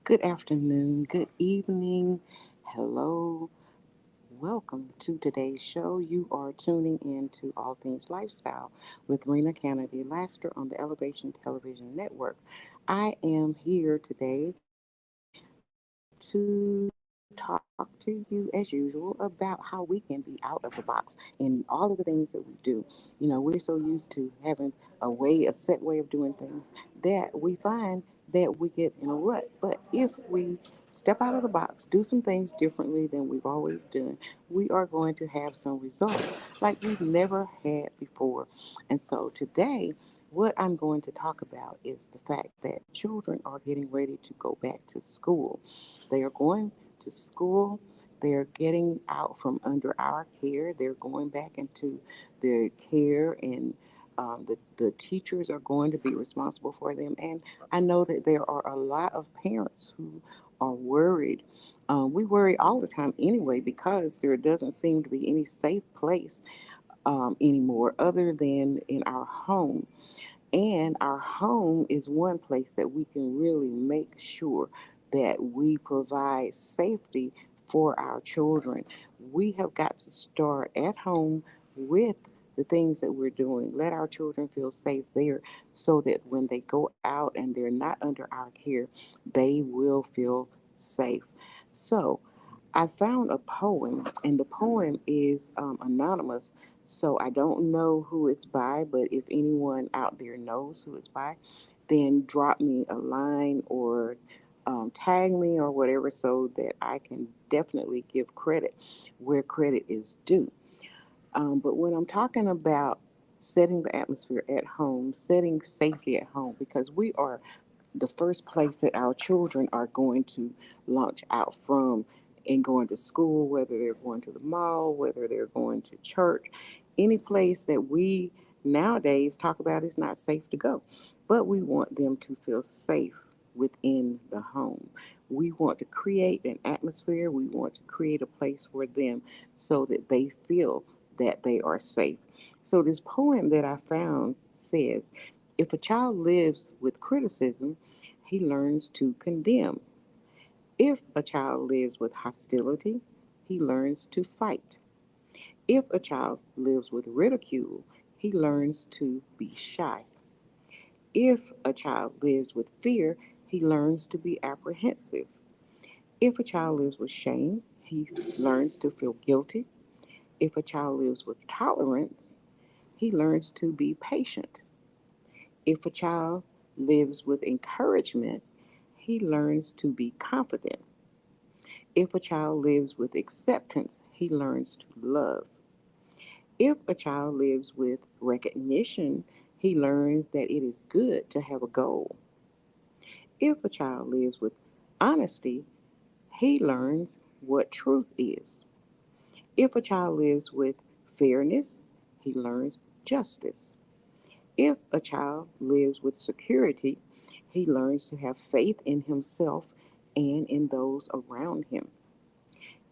Good afternoon, good evening. Hello, welcome to today's show. You are tuning in to All Things Lifestyle with Rena Kennedy Laster on the Elevation Television Network. I am here today to talk to you as usual about how we can be out of the box in all of the things that we do. We're so used to having a set way of doing things that we find that we get in a rut. But if we step out of the box, do some things differently than we've always done, we are going to have some results like we've never had before. And so today, what I'm going to talk about is the fact that children are getting ready to go back to school. They are going to school. They're getting out from under our care. They're going back into their care, and the teachers are going to be responsible for them. And I know that there are a lot of parents who are worried. We worry all the time anyway because there doesn't seem to be any safe place anymore other than in our home. And our home is one place that we can really make sure that we provide safety for our children. We have got to start at home with the things that we're doing. Let our children feel safe there so that when they go out and they're not under our care, they will feel safe. So, I found a poem, and the poem is anonymous, so I don't know who it's by, but if anyone out there knows who it's by, then drop me a line or tag me or whatever so that I can definitely give credit where credit is due. But when I'm talking about setting the atmosphere at home, setting safety at home, because we are the first place that our children are going to launch out from and going to school, whether they're going to the mall, whether they're going to church, any place that we nowadays talk about is not safe to go. But we want them to feel safe within the home. We want to create an atmosphere, we want to create a place for them so that they feel that they are safe. So, this poem that I found says, if a child lives with criticism, he learns to condemn. If a child lives with hostility, he learns to fight. If a child lives with ridicule, he learns to be shy. If a child lives with fear, he learns to be apprehensive. If a child lives with shame, he learns to feel guilty. If a child lives with tolerance, he learns to be patient. If a child lives with encouragement, he learns to be confident. If a child lives with acceptance, he learns to love. If a child lives with recognition, he learns that it is good to have a goal. If a child lives with honesty, he learns what truth is. If a child lives with fairness, he learns justice. If a child lives with security, he learns to have faith in himself and in those around him.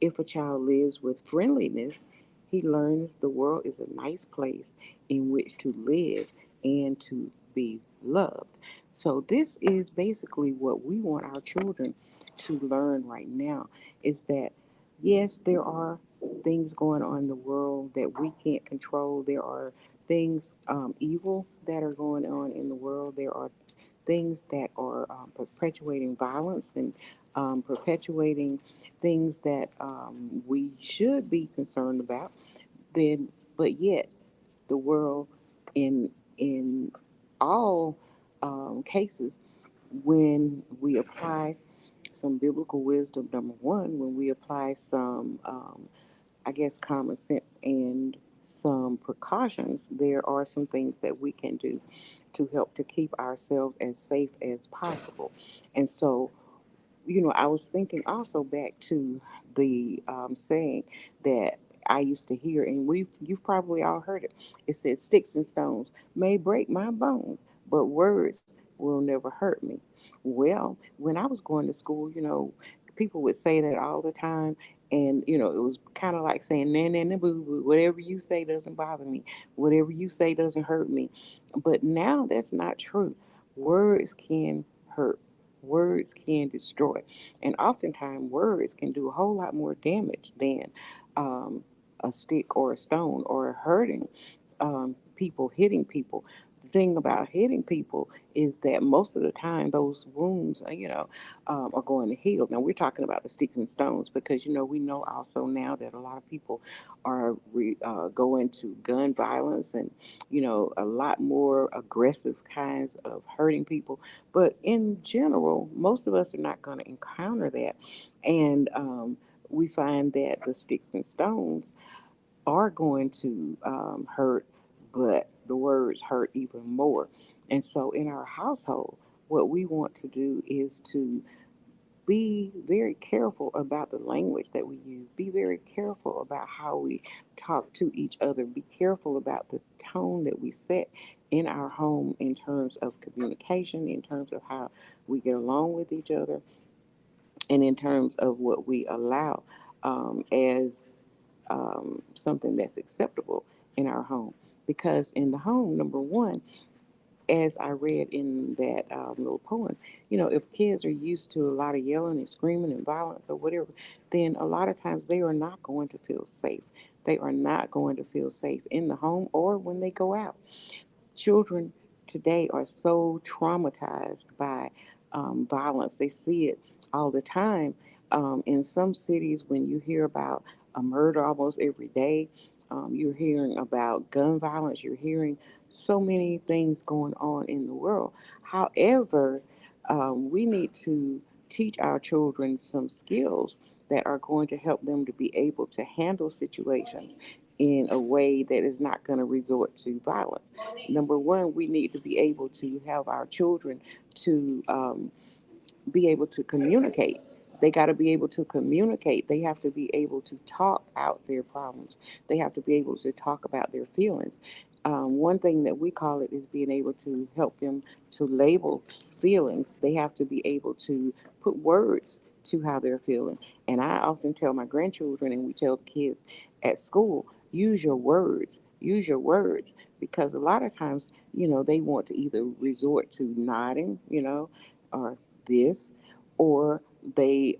If a child lives with friendliness, he learns the world is a nice place in which to live and to be loved. So this is basically what we want our children to learn right now is that yes, there are things going on in the world that we can't control. There are things evil that are going on in the world. There are things that are perpetuating violence and perpetuating things that we should be concerned about. Then, but yet, the world in all cases, when we apply some biblical wisdom, number one, when we apply some I guess, common sense and some precautions, there are some things that we can do to help to keep ourselves as safe as possible. And so, I was thinking also back to the saying that I used to hear, and you've probably all heard it. It said, "Sticks and stones may break my bones, but words will never hurt me." Well, when I was going to school, people would say that all the time, and it was kind of like saying, "Nah, nah, nah, boo, boo. Whatever you say doesn't bother me. Whatever you say doesn't hurt me." But now that's not true. Words can hurt. Words can destroy. And oftentimes, words can do a whole lot more damage than um, a stick or a stone or hurting people, hitting people. The thing about hitting people is that most of the time those wounds, are going to heal. Now we're talking about the sticks and stones because we know also now that a lot of people are going to gun violence and a lot more aggressive kinds of hurting people. But in general, most of us are not going to encounter that, and we find that the sticks and stones are going to hurt, but the words hurt even more. And so in our household, what we want to do is to be very careful about the language that we use. Be very careful about how we talk to each other. Be careful about the tone that we set in our home in terms of communication, in terms of how we get along with each other, and in terms of what we allow as something that's acceptable in our home. Because in the home, number one, as I read in that little poem, if kids are used to a lot of yelling and screaming and violence or whatever, then a lot of times they are not going to feel safe. They are not going to feel safe in the home or when they go out. Children today are so traumatized by violence. They see it all the time. In some cities, when you hear about a murder almost every day, you're hearing about gun violence, you're hearing so many things going on in the world. However, we need to teach our children some skills that are going to help them to be able to handle situations in a way that is not going to resort to violence. Number one, we need to be able to have our children to be able to communicate. They got to be able to communicate. They have to be able to talk out their problems. They have to be able to talk about their feelings. One thing that we call it is being able to help them to label feelings. They have to be able to put words to how they're feeling. And I often tell my grandchildren, and we tell the kids at school, use your words. Use your words because a lot of times, they want to either resort to nodding, or this, or they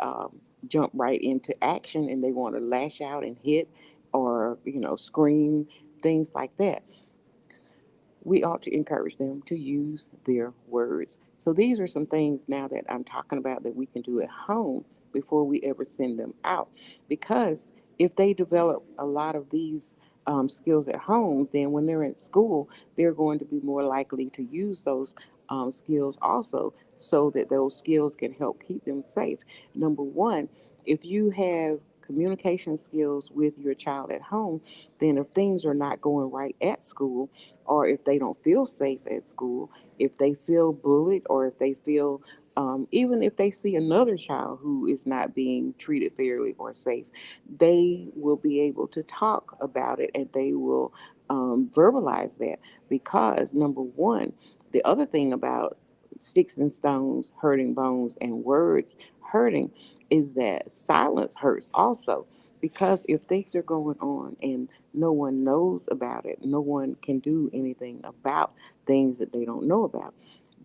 jump right into action and they want to lash out and hit or, scream, things like that. We ought to encourage them to use their words. So these are some things now that I'm talking about that we can do at home before we ever send them out. Because if they develop a lot of these skills at home, then when they're in school, they're going to be more likely to use those skills also so that those skills can help keep them safe. Number one, if you have communication skills with your child at home, then if things are not going right at school, or if they don't feel safe at school, if they feel bullied, or if they feel, even if they see another child who is not being treated fairly or safe, they will be able to talk about it and they will verbalize that. Because, number one, the other thing about sticks and stones hurting bones and words hurting is that silence hurts also. Because if things are going on and no one knows about it, no one can do anything about things that they don't know about.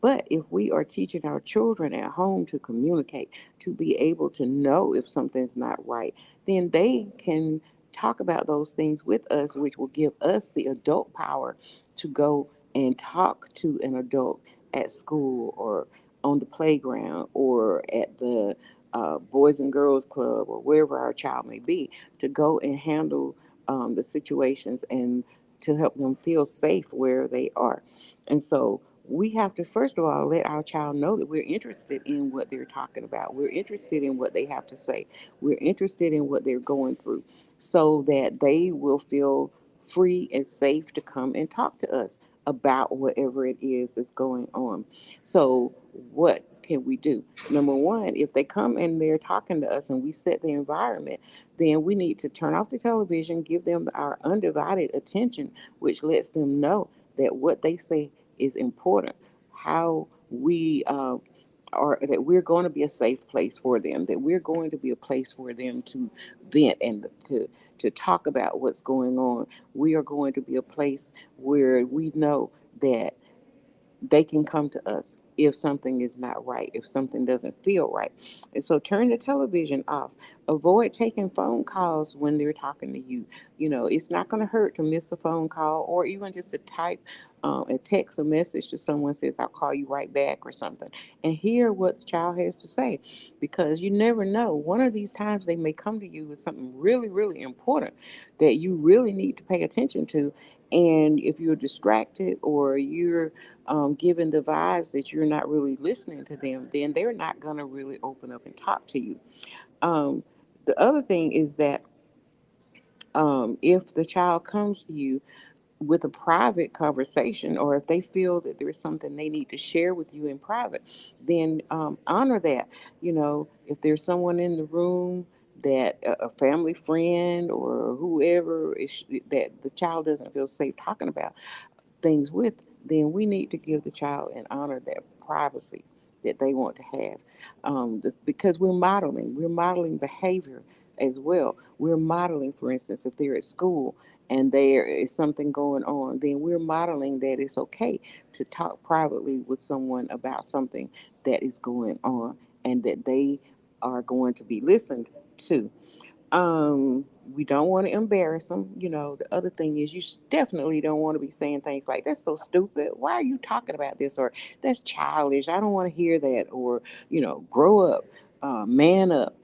But if we are teaching our children at home to communicate, to be able to know if something's not right, then they can talk about those things with us, which will give us the adult power to go and talk to an adult at school or on the playground or at the Boys and Girls Club or wherever our child may be, to go and handle the situations and to help them feel safe where they are. And so we have to, first of all, let our child know that we're interested in what they're talking about. We're interested in what they have to say. We're interested in what they're going through so that they will feel free and safe to come and talk to us about whatever it is that's going on. So, what can we do? Number one, if they come and they're talking to us and we set the environment, then we need to turn off the television, give them our undivided attention, which lets them know that what they say is important. How we are, that we're going to be a safe place for them, that we're going to be a place for them to vent and to talk about what's going on. We are going to be a place where we know that they can come to us if something is not right, if something doesn't feel right. And so turn the television off. Avoid taking phone calls when they're talking to you. You know, it's not going to hurt to miss a phone call or even just to type a text a message to someone says, I'll call you right back or something, and hear what the child has to say, because you never know. One of these times they may come to you with something really, really important that you really need to pay attention to. And if you're distracted or you're given the vibes that you're not really listening to them, then they're not going to really open up and talk to you. Um, the other thing is that if the child comes to you with a private conversation, or if they feel that there's something they need to share with you in private, then honor that. You know, if there's someone in the room that a family friend or whoever is, that the child doesn't feel safe talking about things with, then we need to give the child and honor that privacy that they want to have. Because we're modeling behavior as well. We're modeling, for instance, if they're at school and there is something going on, then we're modeling that it's okay to talk privately with someone about something that is going on and that they are going to be listened to. We don't want to embarrass them. You know, the other thing is definitely don't want to be saying things like, that's so stupid. Why are you talking about this? Or that's childish. I don't want to hear that. Or, grow up, man up,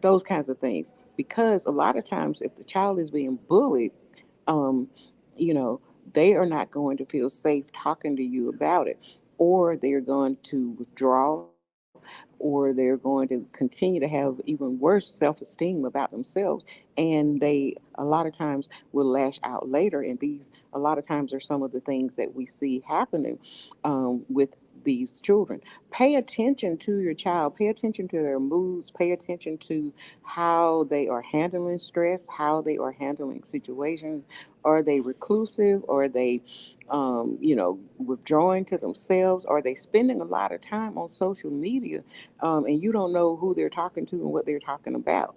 those kinds of things. Because a lot of times, if the child is being bullied, um, you know, they are not going to feel safe talking to you about it, or they're going to withdraw, or they're going to continue to have even worse self-esteem about themselves, and they a lot of times will lash out later. And these a lot of times are some of the things that we see happening with these children. Pay attention to your child, pay attention to their moods, pay attention to how they are handling stress, how they are handling situations. Are they reclusive? Are they withdrawing to themselves? Are they spending a lot of time on social media, and you don't know who they're talking to and what they're talking about?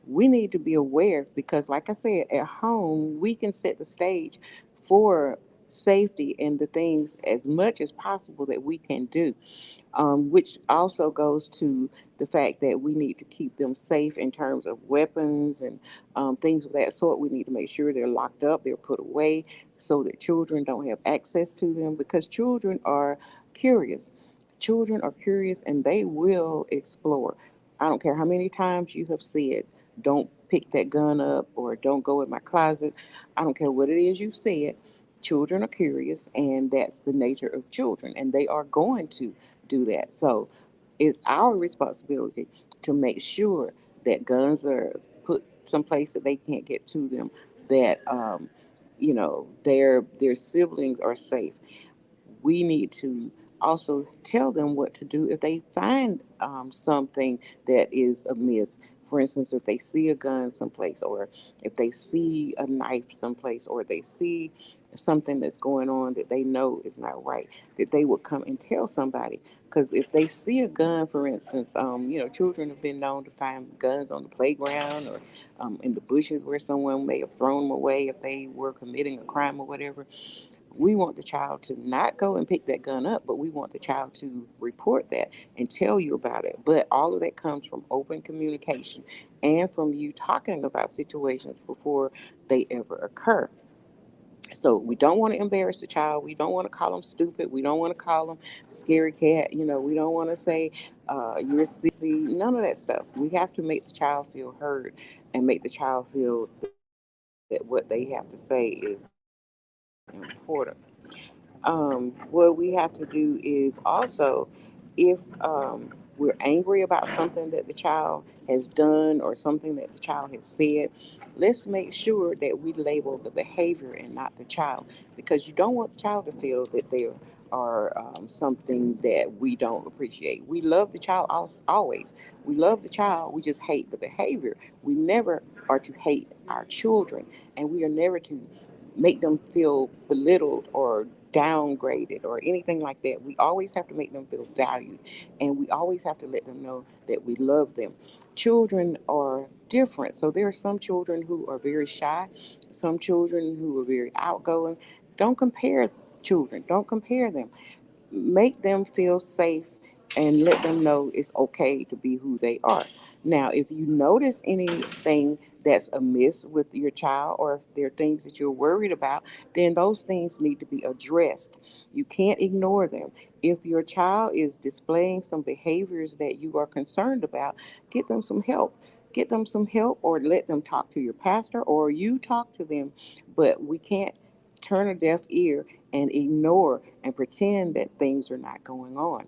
We need to be aware, because, like I said, at home, we can set the stage for safety and the things as much as possible that we can do, which also goes to the fact that we need to keep them safe in terms of weapons and things of that sort. We need to make sure they're locked up, they're put away, so that children don't have access to them, because children are curious. Children are curious and they will explore. I don't care how many times you have said, don't pick that gun up or don't go in my closet. I don't care what it is you've said. Children are curious, and that's the nature of children, and they are going to do that. So it's our responsibility to make sure that guns are put someplace that they can't get to them, that their siblings are safe. We need to also tell them what to do if they find something that is amiss. For instance, if they see a gun someplace, or if they see a knife someplace, or they see something that's going on that they know is not right, that they would come and tell somebody. Because if they see a gun, for instance, children have been known to find guns on the playground, or in the bushes where someone may have thrown them away if they were committing a crime or whatever. We want the child to not go and pick that gun up, but we want the child to report that and tell you about it. But all of that comes from open communication and from you talking about situations before they ever occur. So we don't want to embarrass the child. We don't want to call them stupid. We don't want to call them scary cat. We don't want to say you're a sissy. None of that stuff. We have to make the child feel heard and make the child feel that what they have to say is important. What we have to do is also, if we're angry about something that the child has done or something that the child has said, let's make sure that we label the behavior and not the child, because you don't want the child to feel that they are something that we don't appreciate. We love the child always. We love the child. We just hate the behavior. We never are to hate our children, and we are never to make them feel belittled or downgraded or anything like that. We always have to make them feel valued, and we always have to let them know that we love them. Children are different. So there are some children who are very shy, some children who are very outgoing. Don't compare children, don't compare them. make them feel safe and let them know it's okay to be who they are. Now, if you notice anything that's amiss with your child, or if there are things that you're worried about, then those things need to be addressed. You can't ignore them. If your child is displaying some behaviors that you are concerned about, get them some help. Get them some help, or let them talk to your pastor, or you talk to them. But we can't turn a deaf ear and ignore and pretend that things are not going on.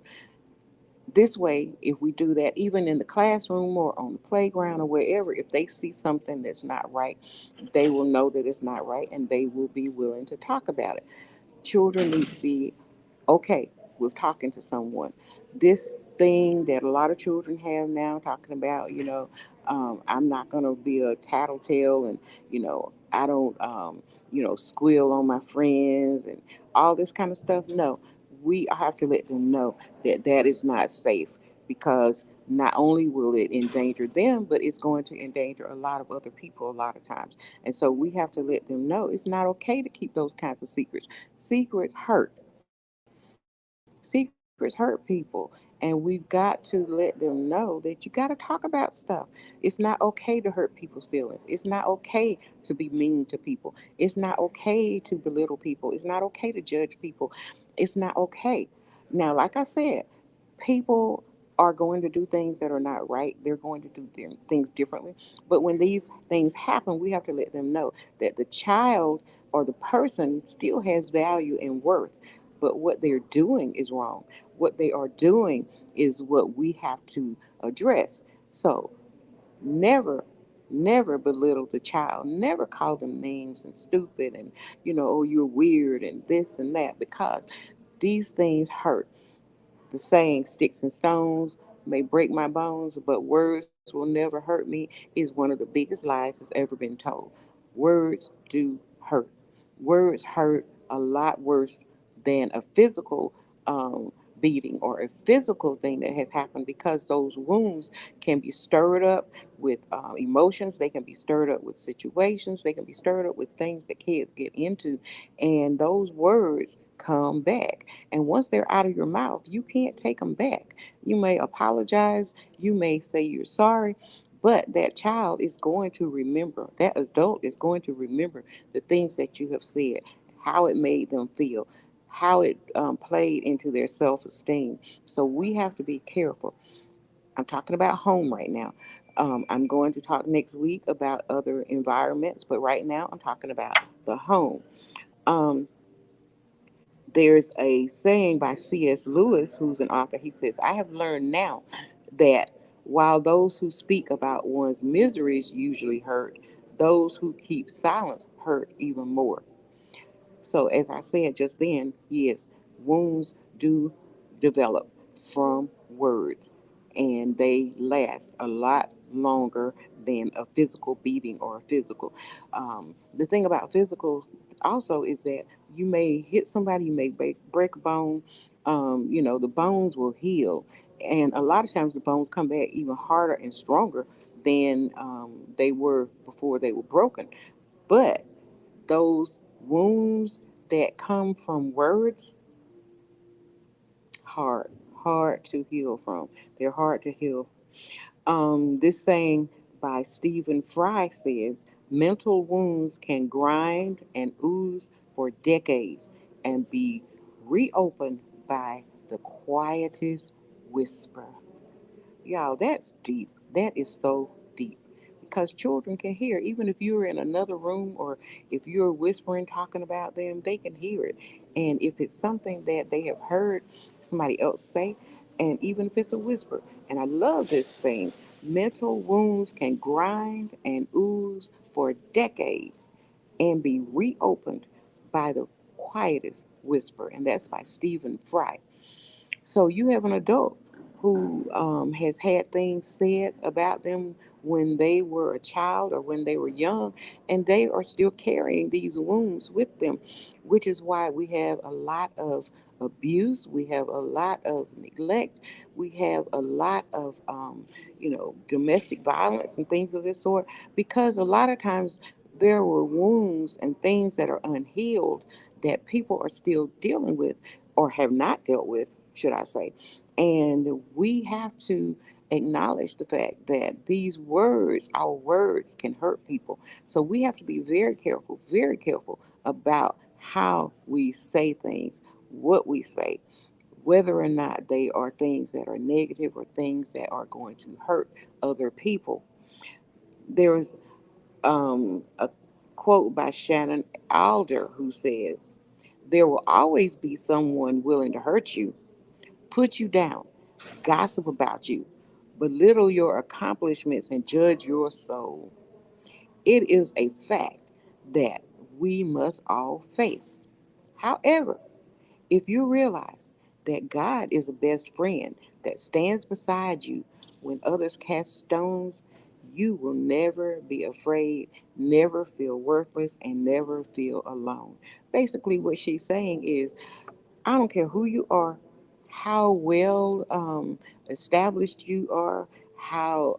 This way, if we do that, even in the classroom or on the playground or wherever, if they see something that's not right, they will know that it's not right and they will be willing to talk about it. Children need to be okay with talking to someone. This thing that a lot of children have now, talking about, I'm not going to be a tattletale, and, I don't, squeal on my friends and all this kind of stuff. No, we have to let them know that that is not safe, because not only will it endanger them, but it's going to endanger a lot of other people a lot of times. And so we have to let them know it's not okay to keep those kinds of secrets. Secrets hurt. Secrets hurt people, and we've got to let them know that you got to talk about stuff. It's not okay to hurt people's feelings. It's not okay to be mean to people. It's not okay to belittle people. It's not okay to judge people. It's not okay. Now, like I said, people are going to do things that are not right. They're going to do things differently. But when these things happen, we have to let them know that the child or the person still has value and worth. But what they're doing is wrong. What they are doing is what we have to address. So never, never belittle the child. Never call them names and stupid and, oh, you're weird and this and that, because these things hurt. The saying, sticks and stones may break my bones, but words will never hurt me, is one of the biggest lies that's ever been told. Words do hurt. Words hurt a lot worse than a physical beating or a physical thing that has happened, because those wounds can be stirred up with emotions, they can be stirred up with situations, they can be stirred up with things that kids get into, and those words come back. And once they're out of your mouth, you can't take them back. You may apologize, you may say you're sorry, but that child is going to remember, that adult is going to remember the things that you have said, how it made them feel, how it played into their self esteem. So we have to be careful. I'm talking about home right now. I'm going to talk next week about other environments, but right now I'm talking about the home. Um, there's a saying by C.S. Lewis, who's an author. He says, I have learned now that while those who speak about one's miseries usually hurt, those who keep silence hurt even more. So, as I said just then, yes, wounds do develop from words, and they last a lot longer than a physical beating or a physical. The thing about physical also is that you may hit somebody, you may break a bone, the bones will heal. And a lot of times the bones come back even harder and stronger than they were before they were broken. But those wounds that come from words, hard, hard to heal from. They're hard to heal. This saying by Stephen Fry says, mental wounds can grind and ooze for decades and be reopened by the quietest whisper. Y'all, that's deep. That is so deep. Because children can hear, even if you're in another room or if you're whispering, talking about them, they can hear it. And if it's something that they have heard somebody else say, and even if it's a whisper, and I love this thing, mental wounds can grind and ooze for decades and be reopened by the quietest whisper. And that's by Stephen Fry. So you have an adult who has had things said about them when they were a child or when they were young, and they are still carrying these wounds with them, which is why we have a lot of abuse, we have a lot of neglect, we have a lot of, domestic violence and things of this sort, because a lot of times there were wounds and things that are unhealed that people are still dealing with or have not dealt with, should I say. And we have to acknowledge the fact that these words, our words, can hurt people. So we have to be very careful about how we say things, what we say, whether or not they are things that are negative or things that are going to hurt other people. There's a quote by Shannon Alder who says, "There will always be someone willing to hurt you, put you down, gossip about you, belittle your accomplishments, and judge your soul. It is a fact that we must all face. However, if you realize that God is a best friend that stands beside you when others cast stones, you will never be afraid, never feel worthless, and never feel alone." Basically, what she's saying is, I don't care who you are, how well established you are, how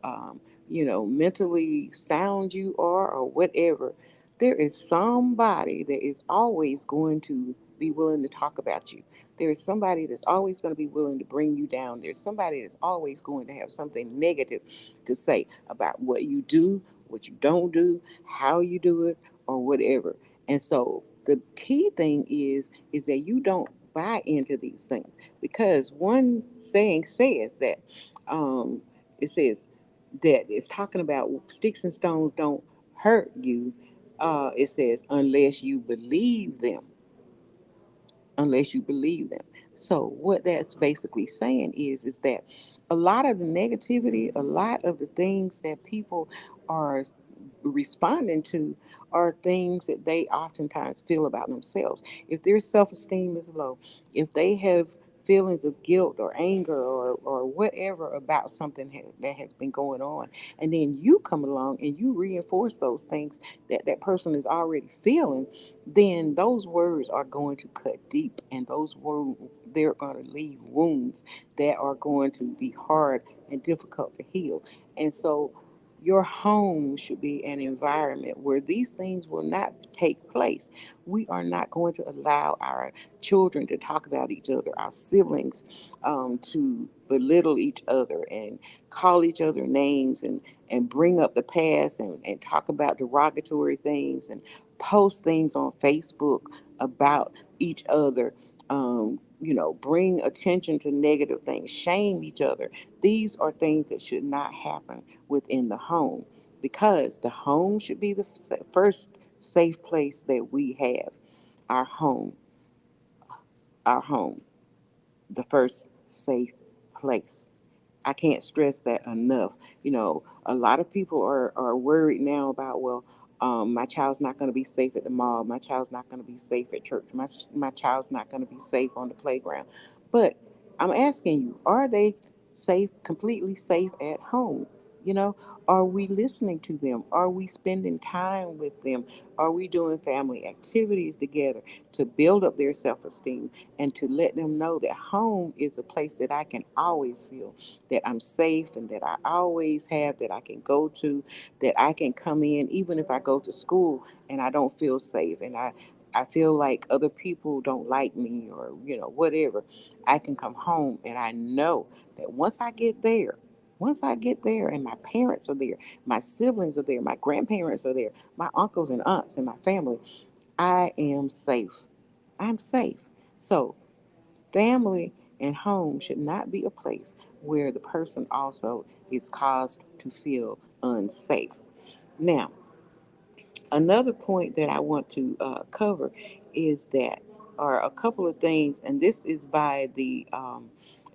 mentally sound you are, or whatever. There is somebody that is always going to be willing to talk about you. There is somebody that's always going to be willing to bring you down. There's somebody that's always going to have something negative to say about what you do, what you don't do, how you do it, or whatever. And so the key thing is that you don't buy into these things, because one saying says that um, it says that it's talking about sticks and stones don't hurt you. It says unless you believe them. So what that's basically saying is that a lot of the negativity, a lot of the things that people are responding to are things that they oftentimes feel about themselves. If their self-esteem is low, if they have feelings of guilt or anger or whatever about something that has been going on, and then you come along and you reinforce those things that that person is already feeling, then those words are going to cut deep, and those words, they're going to leave wounds that are going to be hard and difficult to heal. And so your home should be an environment where these things will not take place. We are not going to allow our children to talk about each other, our siblings to belittle each other and call each other names and bring up the past and talk about derogatory things and post things on Facebook about each other. Bring attention to negative things, shame each other. These are things that should not happen within the home, because the home should be the first safe place that we have. Our home, our home, the first safe place. I can't stress that enough. A lot of people are worried now about, well, my child's not going to be safe at the mall. My child's not going to be safe at church. My child's not going to be safe on the playground. But I'm asking you, are they safe, completely safe at home? You know, are we listening to them? Are we spending time with them? Are we doing family activities together to build up their self esteem and to let them know that home is a place that I can always feel that I'm safe and that I always have, that I can go to, that I can come in even if I go to school and I don't feel safe and I feel like other people don't like me or whatever. I can come home and I know that once I get there and my parents are there, my siblings are there, my grandparents are there, my uncles and aunts and my family, I am safe. I'm safe. So family and home should not be a place where the person also is caused to feel unsafe. Now, another point that I want to cover is that, or a couple of things, and this is by the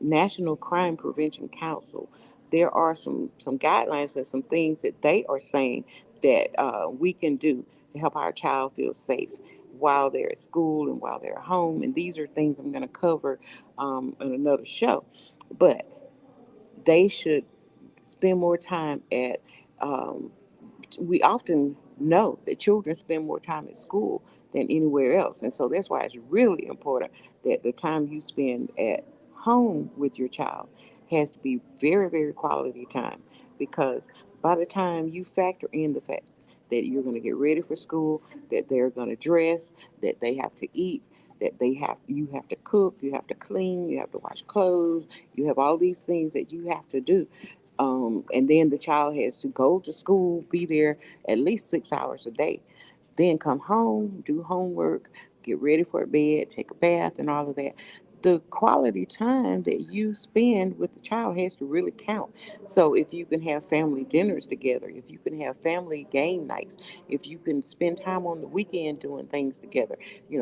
National Crime Prevention Council. There are some guidelines and some things that they are saying that we can do to help our child feel safe while they're at school and while they're home. And these are things I'm going to cover in another show. But they should spend more time at um, we often know that children spend more time at school than anywhere else. And so that's why it's really important that the time you spend at home with your child has to be very, very quality time. Because by the time you factor in the fact that you're going to get ready for school, that they're going to dress, that they have to eat, that you have to cook, you have to clean, you have to wash clothes, you have all these things that you have to do. And then the child has to go to school, be there at least 6 hours a day, then come home, do homework, get ready for bed, take a bath, and all of that. The quality time that you spend with the child has to really count. So, if you can have family dinners together, if you can have family game nights, if you can spend time on the weekend doing things together,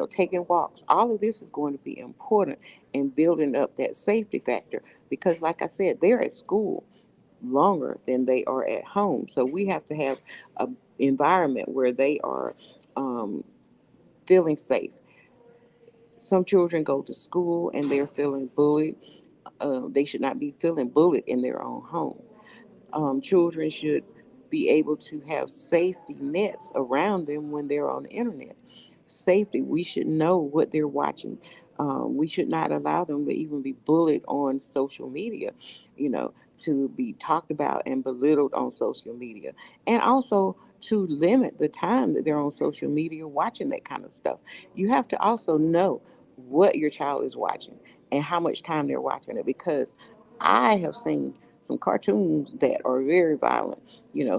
taking walks, all of this is going to be important in building up that safety factor. Because, like I said, they're at school longer than they are at home. So we have to have a environment where they are um, feeling safe. Some children go to school and they're feeling bullied. They should not be feeling bullied in their own home. Children should be able to have safety nets around them when they're on the internet. Safety, we should know what they're watching. We should not allow them to even be bullied on social media, to be talked about and belittled on social media. And also to limit the time that they're on social media watching that kind of stuff. You have to also know what your child is watching and how much time they're watching it, because I have seen some cartoons that are very violent,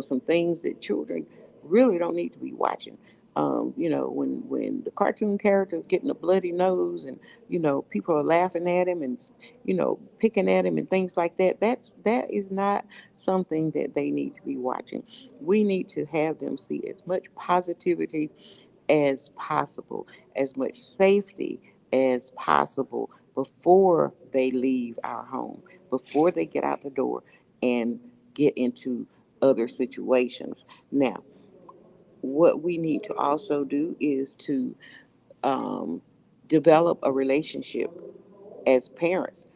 some things that children really don't need to be watching. When the cartoon character is getting a bloody nose and people are laughing at him and picking at him and things like that, that is not something that they need to be watching. We need to have them see as much positivity as possible, as much safety as possible before they leave our home, before they get out the door and get into other situations. Now, what we need to also do is to um, develop a relationship as parents,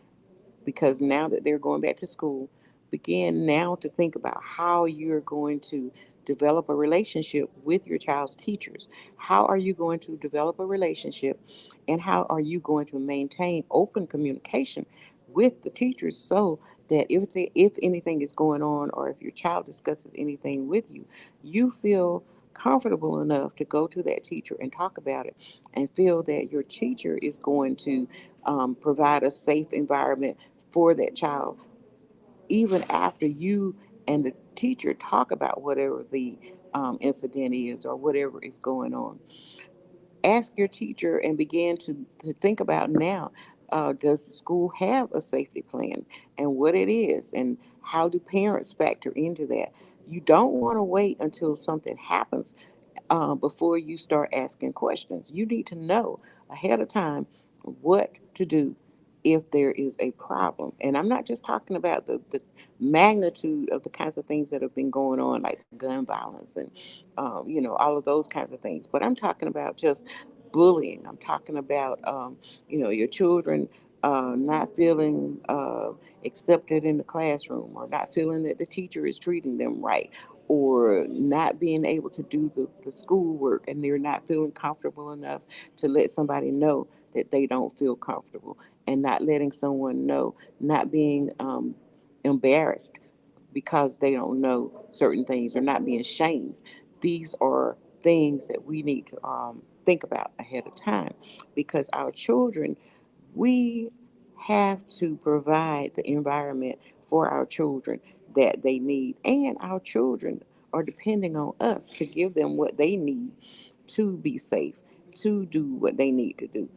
because now that they're going back to school, begin now to think about how you're going to develop a relationship with your child's teachers. How are you going to develop a relationship, and how are you going to maintain open communication with the teachers, so that if anything is going on, or if your child discusses anything with you, you feel comfortable enough to go to that teacher and talk about it, and feel that your teacher is going to provide a safe environment for that child, even after you and the teacher talk about whatever the incident is or whatever is going on. Ask your teacher and begin to think about now, does the school have a safety plan, and what it is, and how do parents factor into that? You don't want to wait until something happens before you start asking questions. You need to know ahead of time what to do if there is a problem. And I'm not just talking about the magnitude of the kinds of things that have been going on, like gun violence and, all of those kinds of things. But I'm talking about just bullying. I'm talking about, your children not feeling accepted in the classroom, or not feeling that the teacher is treating them right, or not being able to do the schoolwork, and they're not feeling comfortable enough to let somebody know that they don't feel comfortable, and not letting someone know, not being embarrassed because they don't know certain things, or not being shamed. These are things that we need to think about ahead of time, because our children, we have to provide the environment for our children that they need, and our children are depending on us to give them what they need to be safe, to do what they need to do.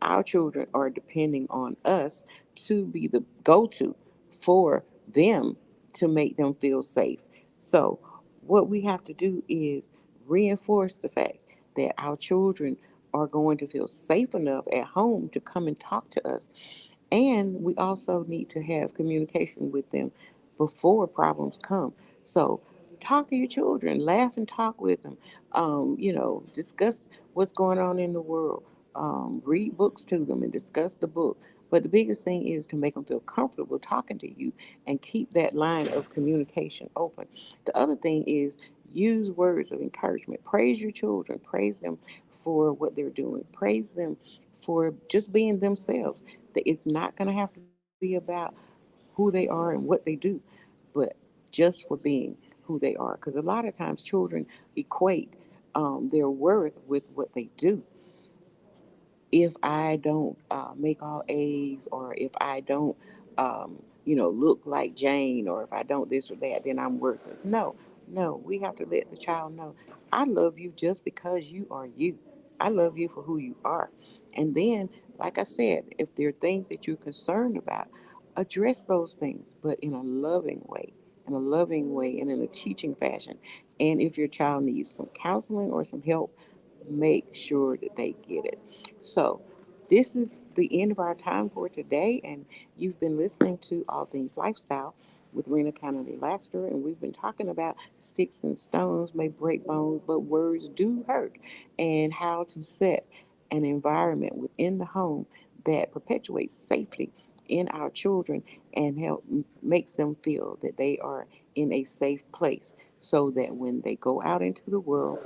Our children are depending on us to be the go to for them, to make them feel safe. So, what we have to do is reinforce the fact that our children are going to feel safe enough at home to come and talk to us, and we also need to have communication with them before problems come. So talk to your children, laugh and talk with them, discuss what's going on in the world, read books to them and discuss the book. But the biggest thing is to make them feel comfortable talking to you and keep that line of communication open. The other thing is use words of encouragement. Praise your children, praise them for what they're doing, praise them for just being themselves. That it's not going to have to be about who they are and what they do, but just for being who who they are. Because a lot of times children equate their worth with what they do. If I don't make all A's, or if I don't, look like Jane, or if I don't this or that, then I'm worthless. No, no, we have to let the child know, I love you just because you are you. I love you for who you are. And then, like I said, if there are things that you're concerned about, address those things, but in a loving way, and in a teaching fashion. And if your child needs some counseling or some help, make sure that they get it. So, this is the end of our time for today, and you've been listening to All Things Lifestyle with Rena Kennedy Laster, and we've been talking about sticks and stones may break bones, but words do hurt, and how to set an environment within the home that perpetuates safety in our children and help makes them feel that they are in a safe place, so that when they go out into the world,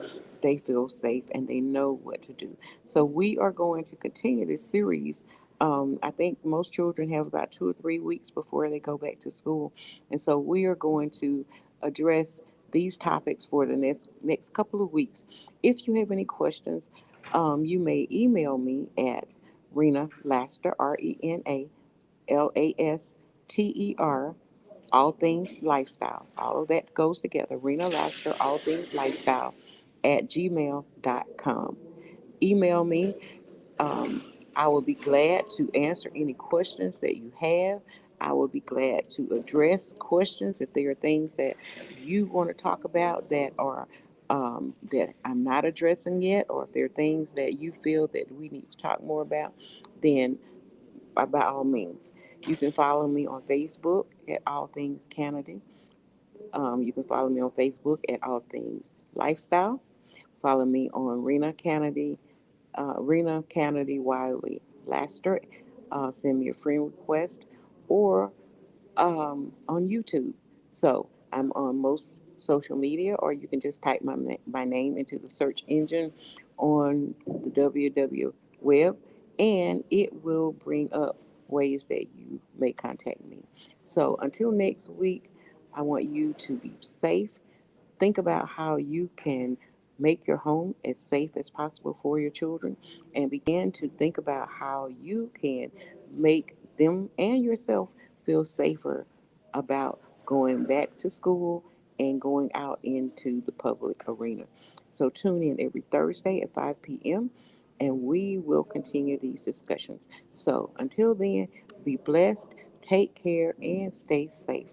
they feel safe and they know what to do. So we are going to continue this series. I think most children have about 2 or 3 weeks before they go back to school, and so we are going to address these topics for the next couple of weeks. If you have any questions, you may email me at Rena Laster, RenaLaster, all things lifestyle. All of that goes together. Rena Laster, all things lifestyle at gmail.com. Email me. Um, I will be glad to answer any questions that you have. I will be glad to address questions if there are things that you want to talk about that are that I'm not addressing yet, or if there are things that you feel that we need to talk more about, then by all means, you can follow me on Facebook at All Things Kennedy. You can follow me on Facebook at All Things Lifestyle. Follow me on Rena Kennedy Wiley Laster. Send me a friend request, or on YouTube. So I'm on most social media, or you can just type my name into the search engine on the WW web, and it will bring up ways that you may contact me. So until next week, I want you to be safe. Think about how you can make your home as safe as possible for your children, and begin to think about how you can make them and yourself feel safer about going back to school and going out into the public arena. So tune in every Thursday at 5 p.m. and we will continue these discussions. So until then, be blessed, take care, and stay safe.